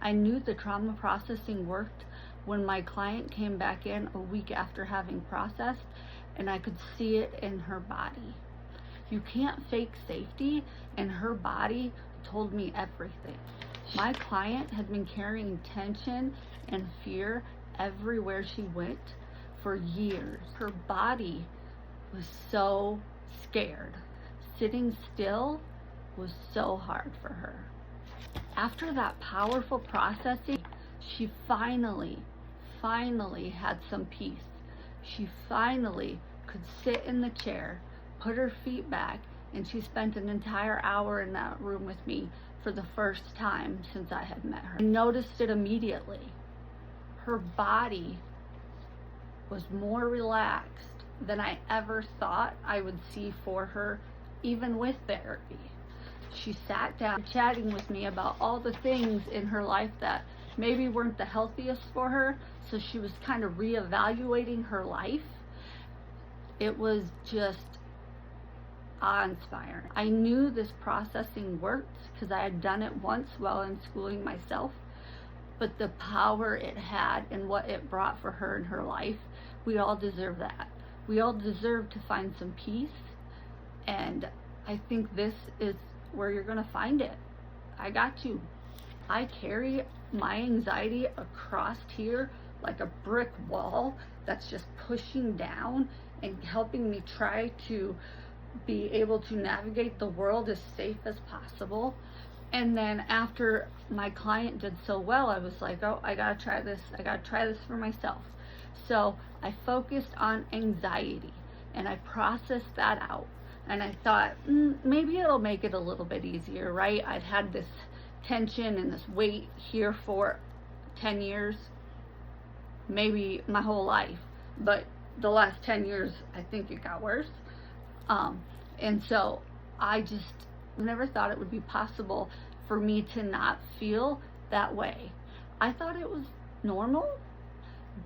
I knew the trauma processing worked when my client came back in a week after having processed, and I could see it in her body. You can't fake safety, and her body told me everything. My client had been carrying tension and fear everywhere she went for years. Her body was so scared. Sitting still was so hard for her. After that powerful processing, she finally had some peace. She finally could sit in the chair, put her feet back, and she spent an entire hour in that room with me for the first time since I had met her. I noticed it immediately. Her body was more relaxed than I ever thought I would see for her, even with therapy. She sat down chatting with me about all the things in her life that maybe weren't the healthiest for her, so she was kind of reevaluating her life. It was just awe-inspiring. I knew this processing worked because I had done it once while in schooling myself, but the power it had and what it brought for her in her life, we all deserve that. We all deserve to find some peace, and I think this is where you're gonna find it. I got you. I carry my anxiety across here like a brick wall that's just pushing down and helping me try to be able to navigate the world as safe as possible. And then after my client did so well, I was like, oh, I gotta try this for myself. So I focused on anxiety and I processed that out. And I thought, maybe it'll make it a little bit easier, right? I'd had this tension and this weight here for 10 years, maybe my whole life. But the last 10 years, I think it got worse. And so I just never thought it would be possible for me to not feel that way. I thought it was normal,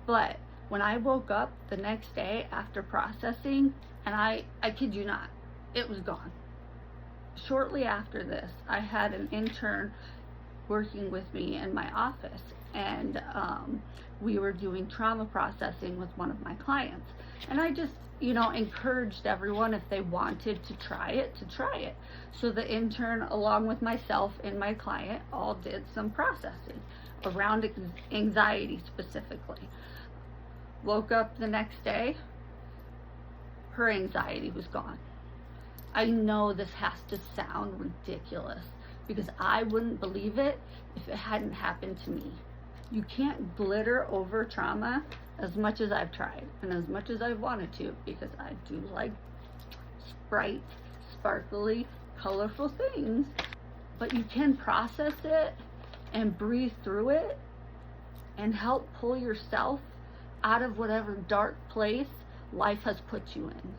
but when I woke up the next day after processing, and I kid you not, it was gone. Shortly after this, I had an intern working with me in my office, and we were doing trauma processing with one of my clients. And I just, encouraged everyone, if they wanted to try it, to try it. So the intern, along with myself and my client, all did some processing around anxiety specifically. Woke up the next day, her anxiety was gone. I know this has to sound ridiculous because I wouldn't believe it if it hadn't happened to me. You can't glitter over trauma as much as I've tried and as much as I've wanted to, because I do like bright, sparkly, colorful things. But you can process it and breathe through it and help pull yourself out of whatever dark place life has put you in.